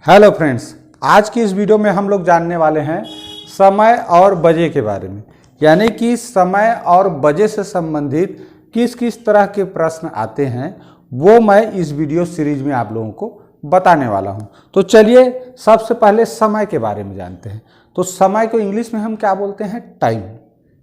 Hello friends, आज की इस वीडियो में हम लोग जानने वाले हैं समय और बजे के बारे में। यानी कि समय और बजे से संबंधित किस किस तरह के प्रश्न आते हैं वो मैं इस वीडियो सीरीज में आप लोगों को बताने वाला हूं। तो चलिए सबसे पहले समय के बारे में जानते हैं। तो समय को इंग्लिश में हम क्या बोलते हैं? टाइम।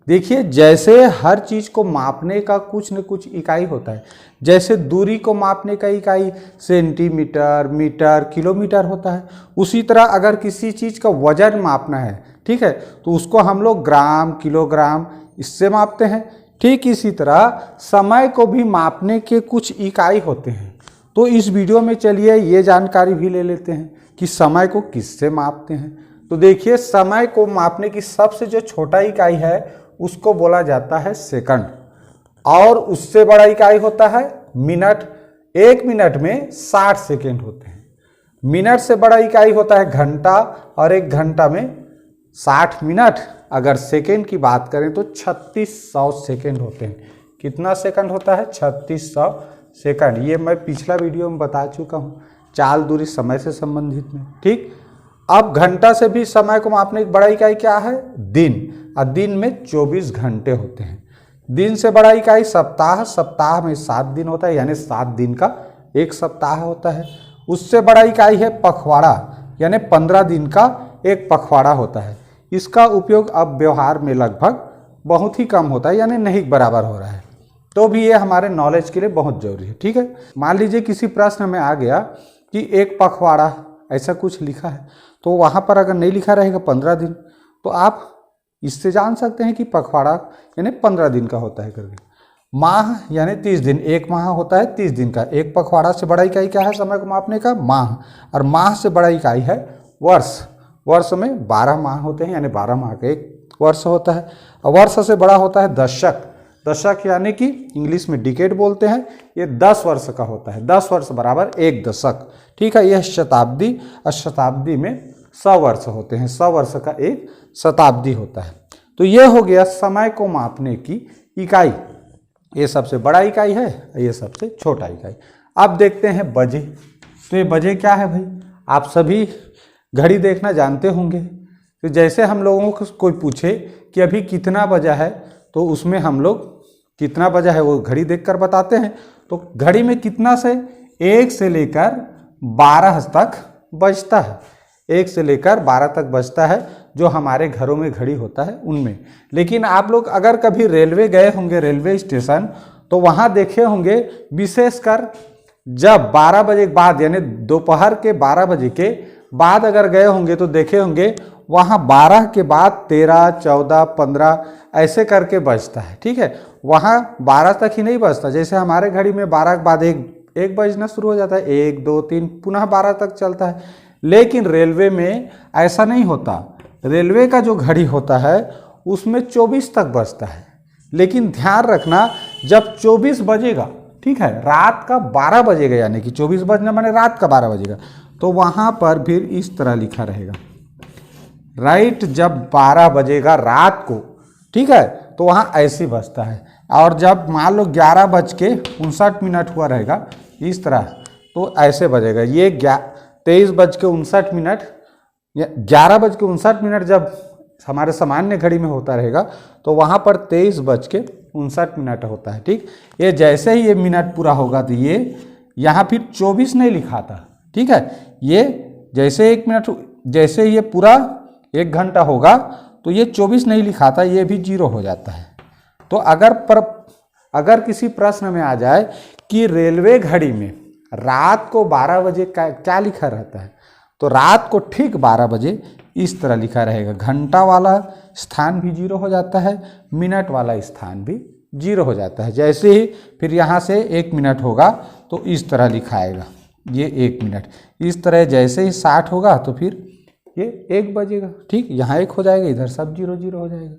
देखिए, जैसे हर चीज़ को मापने का कुछ न कुछ इकाई होता है। जैसे दूरी को मापने का इकाई सेंटीमीटर, मीटर, किलोमीटर होता है, उसी तरह अगर किसी चीज़ का वजन मापना है, ठीक है, तो उसको हम लोग ग्राम, किलोग्राम इससे मापते हैं। ठीक इसी तरह समय को भी मापने के कुछ इकाई होते हैं। तो इस वीडियो में चलिए ये जानकारी भी ले लेते हैं कि समय को किससे मापते हैं। तो देखिए, समय को मापने की सबसे जो छोटा इकाई है उसको बोला जाता है सेकंड, और उससे बड़ा इकाई होता है मिनट। एक मिनट में 60 सेकेंड होते हैं। मिनट से बड़ा इकाई होता है घंटा, और एक घंटा में 60 मिनट। अगर सेकेंड की बात करें तो 3600 सेकेंड होते हैं। कितना सेकंड होता है? 3600 सेकंड। ये मैं पिछला वीडियो में बता चुका हूँ, चाल दूरी समय से संबंधित में। ठीक, अब घंटा से भी समय को मापने की बड़ा इकाई क्या है? दिन। और दिन में 24 घंटे होते हैं। दिन से बड़ा इकाई सप्ताह। सप्ताह में 7 दिन होता है, यानी 7 दिन का एक सप्ताह होता है। उससे बड़ा इकाई है पखवाड़ा, यानी 15 दिन का एक पखवाड़ा होता है। इसका उपयोग अब व्यवहार में लगभग बहुत ही कम होता है, यानी नहीं बराबर हो रहा है। तो भी ये हमारे नॉलेज के लिए बहुत जरूरी है। ठीक है, मान लीजिए किसी प्रश्न में आ गया कि एक पखवाड़ा ऐसा कुछ लिखा है, तो वहाँ पर अगर नहीं लिखा रहेगा 15 दिन, तो आप इससे जान सकते हैं कि पखवाड़ा यानी 15 दिन का होता है करके। माह यानी 30 दिन, एक माह होता है 30 दिन का। एक पखवाड़ा से बड़ा इकाई क्या है समय को मापने का? माह। और माह से बड़ा इकाई है वर्ष। वर्ष में 12 माह होते हैं, यानी 12 माह का एक वर्ष होता है। और वर्ष से बड़ा होता है दशक। दशक यानी कि इंग्लिश में डिकेड बोलते हैं। ये 10 वर्ष का होता है। 10 वर्ष बराबर एक दशक। ठीक है, यह शताब्दी, और शताब्दी में 100 वर्ष होते हैं। 100 वर्ष का एक शताब्दी होता है। तो ये हो गया समय को मापने की इकाई। ये सबसे बड़ा इकाई है, ये सबसे छोटा इकाई। अब देखते हैं बजे। तो ये बजे क्या है भाई? आप सभी घड़ी देखना जानते होंगे। तो जैसे हम लोगों को कोई पूछे कि अभी कितना बजा है, तो उसमें हम लोग कितना बजा है वो घड़ी देखकर बताते हैं। तो घड़ी में कितना से 1 से लेकर 12 तक बजता है। 1 से लेकर 12 तक बजता है, जो हमारे घरों में घड़ी होता है उनमें। लेकिन आप लोग अगर कभी रेलवे गए होंगे, रेलवे स्टेशन, तो वहाँ देखे होंगे विशेषकर जब 12 बजे के बाद, यानी दोपहर के 12 बजे के बाद अगर गए होंगे तो देखे होंगे वहाँ 12 के बाद 13, 14, 15 ऐसे करके बजता है। ठीक है, वहाँ 12 तक ही नहीं बजता। जैसे हमारे घड़ी में 12 के बाद एक बजना शुरू हो जाता है, 1, 2, 3, पुनः 12 तक चलता है। लेकिन रेलवे में ऐसा नहीं होता। रेलवे का जो घड़ी होता है उसमें 24 तक बजता है। लेकिन ध्यान रखना, जब 24 बजेगा, ठीक है, रात का 12 बजेगा, यानी कि 24 बजना माने रात का 12 बजेगा, तो वहाँ पर फिर इस तरह लिखा रहेगा, राइट। जब 12 बजेगा रात को, ठीक है, तो वहाँ ऐसे बजता है। और जब मान लो 11:59 हुआ रहेगा इस तरह, तो ऐसे बजेगा। ये 23:59 या 11:59 जब हमारे सामान्य घड़ी में होता रहेगा, तो वहाँ पर 23:59 होता है। ठीक, ये जैसे ही ये मिनट पूरा होगा तो ये यहाँ फिर 24 नहीं लिखा था। ठीक है, ये जैसे 1 मिनट, जैसे ये पूरा 1 घंटा होगा तो ये 24 नहीं लिखा था, ये भी 0 हो जाता है। तो अगर किसी प्रश्न में आ जाए कि रेलवे घड़ी में रात को 12 बजे क्या लिखा रहता है, तो रात को ठीक 12 बजे इस तरह लिखा रहेगा। घंटा वाला स्थान भी 0 हो जाता है, मिनट वाला स्थान भी 0 हो जाता है। जैसे ही फिर यहाँ से 1 मिनट होगा तो इस तरह लिखाएगा, ये 1 मिनट। इस तरह जैसे ही 60 होगा तो फिर ये 1 बजेगा। ठीक, यहाँ 1 हो जाएगा, इधर सब 0 0 हो जाएगा।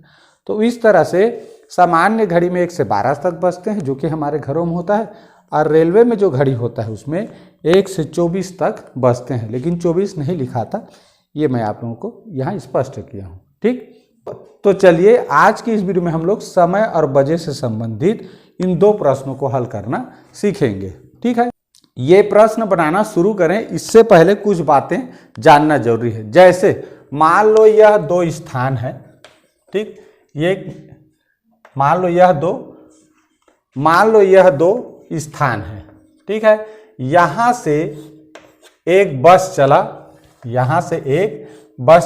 तो इस तरह से सामान्य घड़ी में 1 से 12 तक बजते हैं, जो कि हमारे घरों में होता है। और रेलवे में जो घड़ी होता है उसमें 1 से 24 तक बजते हैं, लेकिन 24 नहीं लिखा था। ये मैं आप लोगों को यहाँ स्पष्ट किया हूँ। ठीक, तो चलिए आज की इस वीडियो में हम लोग समय और बजे से संबंधित इन 2 प्रश्नों को हल करना सीखेंगे। ठीक है, ये प्रश्न बनाना शुरू करें इससे पहले कुछ बातें जानना जरूरी है। जैसे मान लो यह दो स्थान है, ठीक, ये मान लो यह दो स्थान है, ठीक है। यहां से एक बस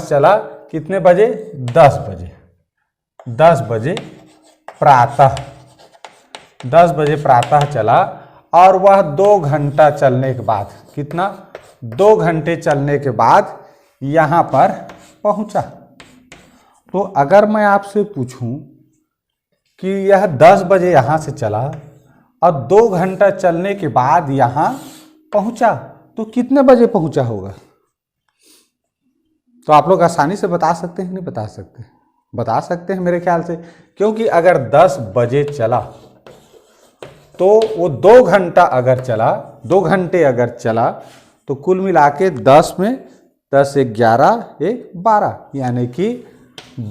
चला, कितने बजे? 10 बजे। 10 बजे प्रातः चला और वह 2 घंटा चलने के बाद, कितना? 2 घंटे चलने के बाद यहाँ पर पहुँचा। तो अगर मैं आपसे पूछूं कि यह 10 बजे यहाँ से चला और 2 घंटा चलने के बाद यहाँ पहुँचा, तो कितने बजे पहुँचा होगा? तो आप लोग आसानी से बता सकते हैं, नहीं बता सकते? बता सकते हैं मेरे ख्याल से, क्योंकि अगर 10 बजे चला तो वो 2 घंटा अगर चला, 2 घंटे अगर चला, तो कुल मिला के 10 में 10 एक 11 एक 12, यानी कि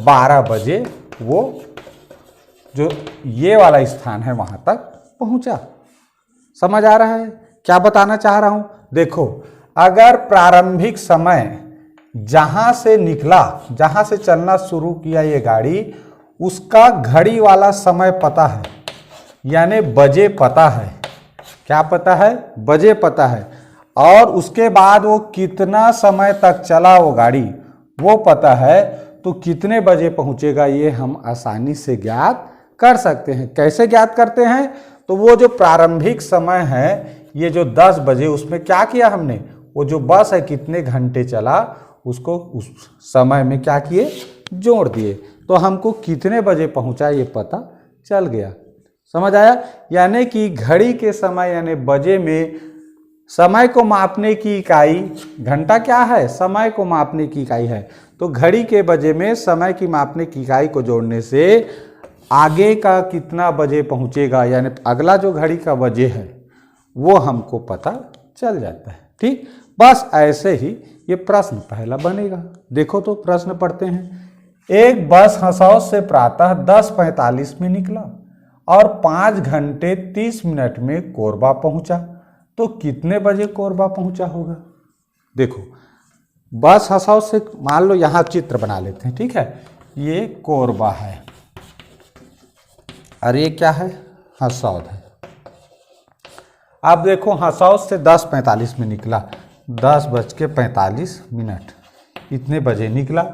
12 बजे वो जो ये वाला स्थान है वहाँ तक पहुँचा। समझ आ रहा है क्या बताना चाह रहा हूँ? देखो, अगर प्रारंभिक समय जहाँ से निकला, जहाँ से चलना शुरू किया ये गाड़ी, उसका घड़ी वाला समय पता है, यानी बजे पता है। क्या पता है? बजे पता है। और उसके बाद वो कितना समय तक चला वो गाड़ी, वो पता है। तो कितने बजे पहुंचेगा ये हम आसानी से ज्ञात कर सकते हैं। कैसे ज्ञात करते हैं? तो वो जो प्रारंभिक समय है, ये जो 10 बजे, उसमें क्या किया हमने? वो जो बस है कितने घंटे चला, उसको उस समय में क्या किए? जोड़ दिए। तो हमको कितने बजे पहुंचा ये पता चल गया। समझ आया? यानी कि घड़ी के समय यानी बजे में समय को मापने की इकाई, घंटा क्या है? समय को मापने की इकाई है। तो घड़ी के बजे में समय की मापने की इकाई को जोड़ने से आगे का कितना बजे पहुंचेगा, यानी अगला जो घड़ी का बजे है वो हमको पता चल जाता है। ठीक, बस ऐसे ही ये प्रश्न पहला बनेगा। देखो तो प्रश्न पढ़ते हैं। एक बस हंसौद से प्रातः 10:45 में निकला और 5 घंटे 30 मिनट में कोरबा पहुंचा, तो कितने बजे कोरबा पहुंचा होगा? देखो, बस हंसौद से, मान लो यहाँ चित्र बना लेते हैं, ठीक है। ये कोरबा है और ये क्या है? हंसौद है। अब देखो, हंसौद से 10:45 में निकला, 10:45 इतने बजे निकला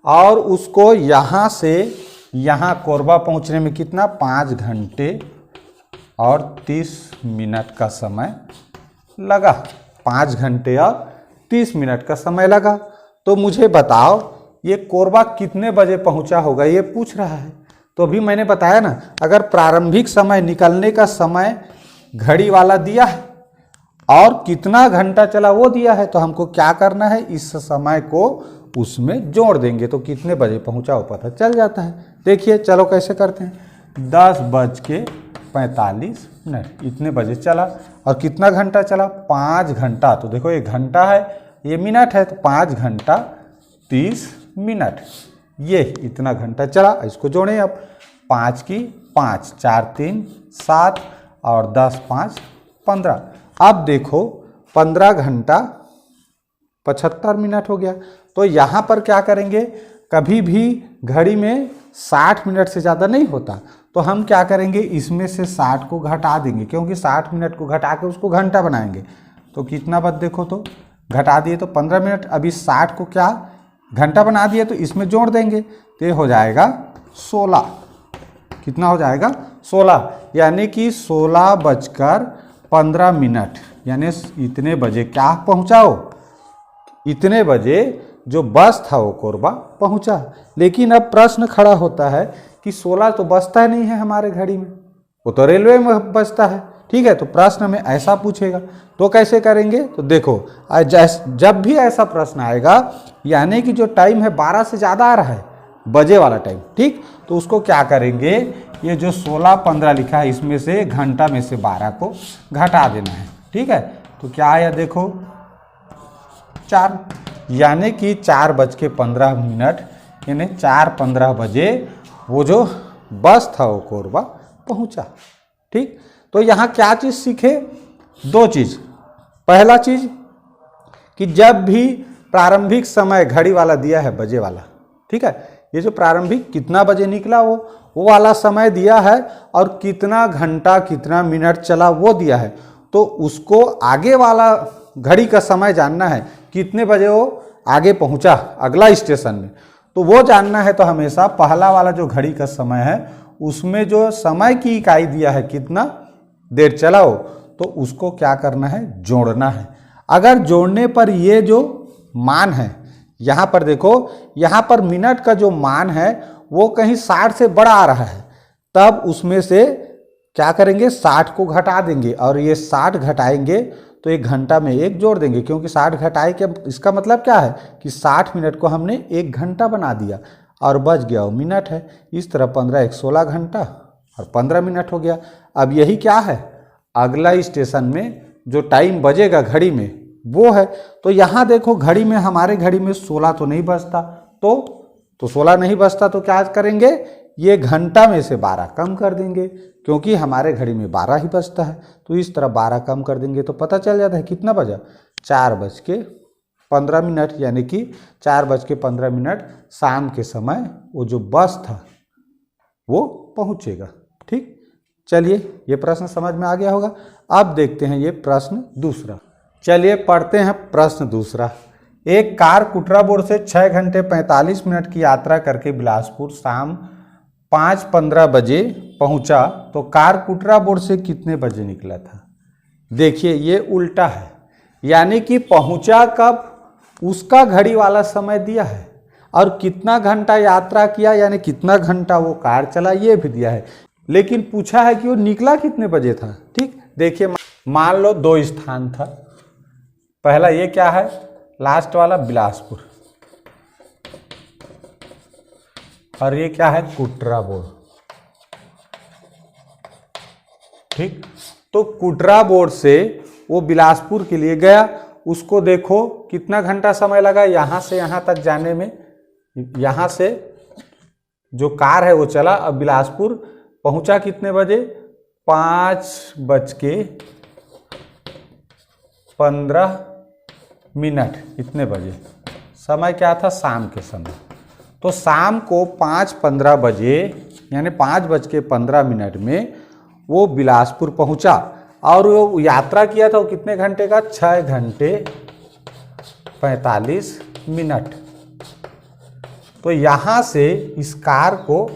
और उसको यहाँ से यहाँ कोरबा पहुँचने में कितना? 5 घंटे और 30 मिनट का समय लगा। 5 घंटे और 30 मिनट का समय लगा। तो मुझे बताओ ये कोरबा कितने बजे पहुँचा होगा, ये पूछ रहा है। तो अभी मैंने बताया ना, अगर प्रारंभिक समय, निकलने का समय घड़ी वाला दिया है और कितना घंटा चला वो दिया है, तो हमको क्या करना है? इस समय को उसमें जोड़ देंगे तो कितने बजे पहुंचा वो पता चल जाता है। देखिए, चलो कैसे करते हैं। 10:45 इतने बजे चला और कितना घंटा चला? 5 घंटा। तो देखो, ये घंटा है, ये मिनट है, तो 5 घंटा 30 मिनट, ये इतना घंटा चला। इसको जोड़ें अब, 5 की 5, 4 3 7 और 10 5 15। अब देखो, 15 घंटा 75 मिनट हो गया। तो यहाँ पर क्या करेंगे? कभी भी घड़ी में 60 मिनट से ज़्यादा नहीं होता, तो हम क्या करेंगे? इसमें से 60 को घटा देंगे, क्योंकि 60 मिनट को घटा के उसको घंटा बनाएंगे। तो कितना बच, देखो तो घटा दिए तो 15 मिनट। अभी 60 को क्या घंटा बना दिए, तो इसमें जोड़ देंगे तो ये हो जाएगा 16। कितना हो जाएगा? 16, यानी कि 16:15, यानी इतने बजे क्या पहुँचाओ? इतने बजे जो बस था वो कोरबा पहुंचा। लेकिन अब प्रश्न खड़ा होता है कि 16 तो बसता नहीं है हमारे घड़ी में, वो तो रेलवे में बसता है। ठीक है, तो प्रश्न में ऐसा पूछेगा तो कैसे करेंगे? तो देखो, जब भी ऐसा प्रश्न आएगा, यानी कि जो टाइम है 12 से ज़्यादा आ रहा है, बजे वाला टाइम, ठीक, तो उसको क्या करेंगे? ये जो 16-15 लिखा है, इसमें से घंटा में से 12 को घटा देना है। ठीक है, तो क्या आया? देखो 4, यानी कि 4:15, यानी 4:15 बजे वो जो बस था वो कोरबा पहुंचा। ठीक, तो यहाँ क्या चीज़ सीखे? 2 चीज़। पहला चीज कि जब भी प्रारंभिक समय घड़ी वाला दिया है, बजे वाला, ठीक है, ये जो प्रारंभिक कितना बजे निकला वो वाला समय दिया है और कितना घंटा कितना मिनट चला वो दिया है, तो उसको आगे वाला घड़ी का समय जानना है, कितने बजे वो आगे पहुंचा अगला स्टेशन में, तो वो जानना है। तो हमेशा पहला वाला जो घड़ी का समय है उसमें जो समय की इकाई दिया है, कितना देर चला हो, तो उसको क्या करना है, जोड़ना है। अगर जोड़ने पर ये जो मान है, यहाँ पर देखो, यहाँ पर मिनट का जो मान है वो कहीं 60 से बड़ा आ रहा है, तब उसमें से क्या करेंगे, 60 को घटा देंगे और ये 60 घटाएंगे तो 1 घंटा में 1 जोड़ देंगे, क्योंकि 60 घटाए के इसका मतलब क्या है कि 60 मिनट को हमने 1 घंटा बना दिया और बच गया वो मिनट है। इस तरह 15 1 16 घंटा और 15 मिनट हो गया। अब यही क्या है, अगला स्टेशन में जो टाइम बजेगा घड़ी में वो है। तो यहाँ देखो घड़ी में, हमारे घड़ी में 16 तो नहीं बजता, तो 16 नहीं बजता तो क्या करेंगे, ये घंटा में से 12 कम कर देंगे, क्योंकि हमारे घड़ी में 12 ही बजता है। तो इस तरह 12 कम कर देंगे तो पता चल जाता है कितना बजा, 4:15, यानी कि 4:15 शाम के समय वो जो बस था वो पहुंचेगा। ठीक, चलिए ये प्रश्न समझ में आ गया होगा। अब देखते हैं ये प्रश्न दूसरा। चलिए पढ़ते हैं प्रश्न दूसरा। एक कार कुटराबोर से 6 घंटे 45 मिनट की यात्रा करके बिलासपुर शाम 5:15 बजे पहुंचा, तो कार कुटराबोर से कितने बजे निकला था। देखिए ये उल्टा है, यानी कि पहुंचा कब उसका घड़ी वाला समय दिया है और कितना घंटा यात्रा किया, यानी कितना घंटा वो कार चला ये भी दिया है, लेकिन पूछा है कि वो निकला कितने बजे था। ठीक, देखिए मान लो 2 स्थान था, पहला ये क्या है, लास्ट वाला बिलासपुर, और ये क्या है, कुटराबोर। ठीक, तो कुटराबोर से वो बिलासपुर के लिए गया, उसको देखो कितना घंटा समय लगा यहां से यहां तक जाने में। यहां से जो कार है वो चला, अब बिलासपुर पहुंचा कितने बजे, 5:15 इतने बजे। समय क्या था, शाम के समय। तो शाम को 5:15 बजे यानी 5:15 में वो बिलासपुर पहुंचा और वो यात्रा किया था वो कितने घंटे का, 6 घंटे 45 मिनट। तो यहाँ से इस कार को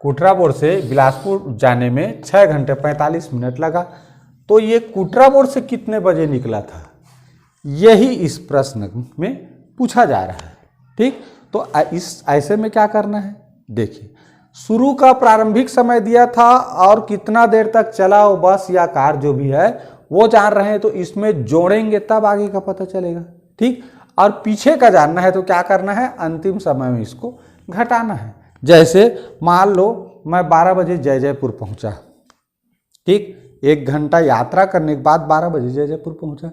कुटराबोर से बिलासपुर जाने में 6 घंटे 45 मिनट लगा। तो ये कुटराबोर से कितने बजे निकला था, यही इस प्रश्न में पूछा जा रहा है। ठीक, तो इस ऐसे में क्या करना है, देखिए शुरू का प्रारंभिक समय दिया था और कितना देर तक चला वो बस या कार जो भी है वो जान रहे हैं, तो इसमें जोड़ेंगे तब आगे का पता चलेगा। ठीक, और पीछे का जानना है तो क्या करना है, अंतिम समय में इसको घटाना है। जैसे मान लो मैं 12 बजे जयपुर पहुंचा, ठीक, 1 घंटा यात्रा करने के बाद 12 बजे जयपुर पहुंचा,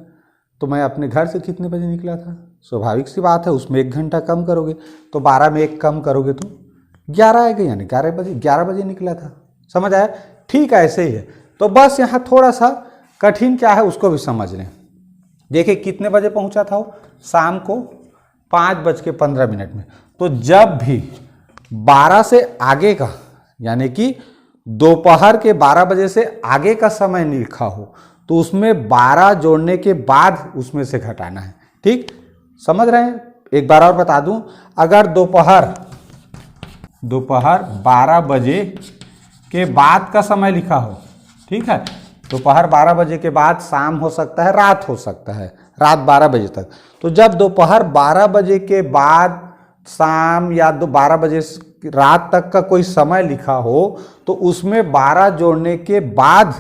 तो मैं अपने घर से कितने बजे निकला था, स्वाभाविक सी बात है उसमें 1 घंटा कम करोगे, तो 12 में 1 कम करोगे तो 11 आएगा, यानी 11 बजे निकला था। समझ आया। ठीक ऐसे ही है। तो बस यहाँ थोड़ा सा कठिन क्या है उसको भी समझ लें। देखिए कितने बजे पहुंचा था वो, शाम को 5:15 में। तो जब भी 12 से आगे का यानी कि दोपहर के 12 बजे से आगे का समय लिखा हो तो उसमें 12 जोड़ने के बाद उसमें से घटाना है। ठीक, समझ रहे हैं। एक बार और बता दूं, अगर दोपहर 12 बजे के बाद का समय लिखा हो, ठीक है, दोपहर 12 बजे के बाद शाम हो सकता है, रात हो सकता है, रात 12 बजे तक। तो जब दोपहर 12 बजे के बाद शाम या 12 बजे रात तक का कोई समय लिखा हो तो उसमें 12 जोड़ने के बाद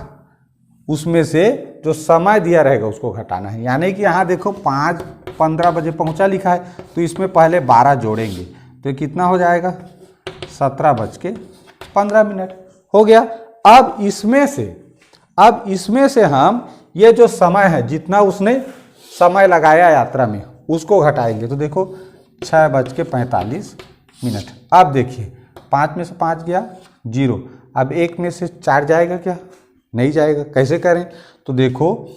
उसमें से जो समय दिया रहेगा उसको घटाना है। यानी कि यहाँ देखो 5:15 बजे पहुँचा लिखा है, तो इसमें पहले 12 जोड़ेंगे तो कितना हो जाएगा, 17:15 हो गया। अब इसमें से हम ये जो समय है जितना उसने समय लगाया यात्रा में उसको घटाएंगे। तो देखो 6:45। अब देखिए 5 में से 5 गया 0, अब 1 में से 4 जाएगा क्या, नहीं जाएगा। कैसे करें, तो देखो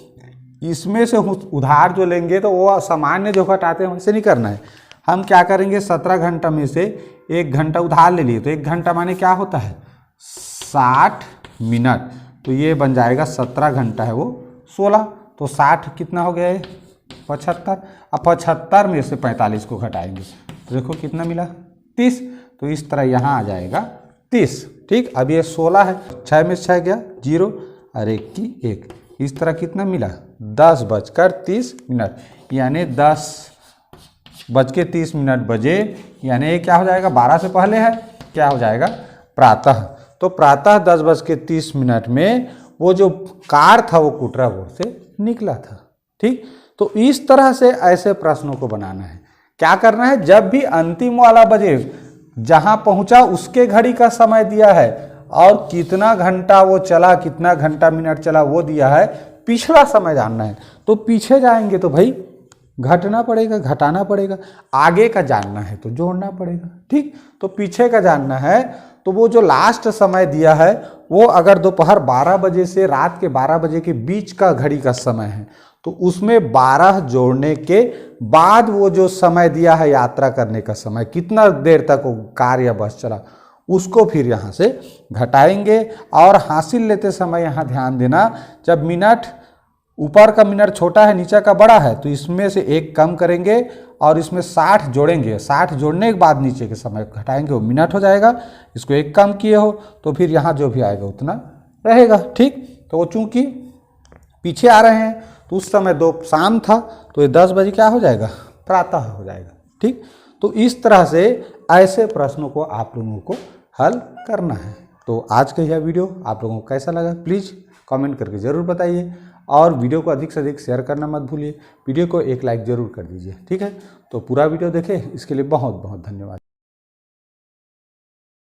इसमें से उधार जो लेंगे तो वो सामान्य जो घटाते हैं वैसे नहीं करना है। हम क्या करेंगे, 17 घंटा में से 1 घंटा उधार ले लिए तो 1 घंटा माने क्या होता है 60 मिनट, तो ये बन जाएगा 17 घंटा है वो 16, तो 60 कितना हो गया है 75। अब 75 में से 45 को घटाएंगे तो देखो कितना मिला 30, तो इस तरह यहाँ आ जाएगा 30। ठीक, अब ये 16 है, 6 में 6 गया 0 और 1 की 1, इस तरह कितना मिला 10:30, यानी 10:30 बजे, यानी ये क्या हो जाएगा 12 से पहले है, क्या हो जाएगा प्रातः। तो प्रातः 10:30 में वो जो कार था वो कुटरापुर से निकला था। ठीक, तो इस तरह से ऐसे प्रश्नों को बनाना है। क्या करना है, जब भी अंतिम वाला बजे जहां पहुंचा उसके घड़ी का समय दिया है और कितना घंटा वो चला, कितना घंटा मिनट चला वो दिया है, पिछला समय जानना है तो पीछे जाएंगे तो भाई घटना पड़ेगा, घटाना पड़ेगा, आगे का जानना है तो जोड़ना पड़ेगा। ठीक, तो पीछे का जानना है तो वो जो लास्ट समय दिया है वो अगर दोपहर 12 बजे से रात के 12 बजे के बीच का घड़ी का समय है तो उसमें 12 जोड़ने के बाद वो जो समय दिया है यात्रा करने का समय, कितना देर तक वो कार या बस चला, उसको फिर यहाँ से घटाएंगे। और हासिल लेते समय यहाँ ध्यान देना, जब मिनट ऊपर का मिनट छोटा है नीचे का बड़ा है तो इसमें से 1 कम करेंगे और इसमें 60 जोड़ेंगे, 60 जोड़ने के बाद नीचे के समय घटाएंगे, वो मिनट हो जाएगा। इसको 1 कम किए हो तो फिर यहाँ जो भी आएगा उतना रहेगा। ठीक, तो वो चूँकि पीछे आ रहे हैं तो उस समय शाम था तो ये 10 बजे क्या हो जाएगा प्रातः हो जाएगा। ठीक, तो इस तरह से ऐसे प्रश्नों को आप लोगों को हल करना है। तो आज का यह वीडियो आप लोगों को कैसा लगा प्लीज़ कमेंट करके ज़रूर बताइए और वीडियो को अधिक से अधिक शेयर करना मत भूलिए। वीडियो को 1 लाइक ज़रूर कर दीजिए। ठीक है, तो पूरा वीडियो देखें इसके लिए बहुत बहुत धन्यवाद।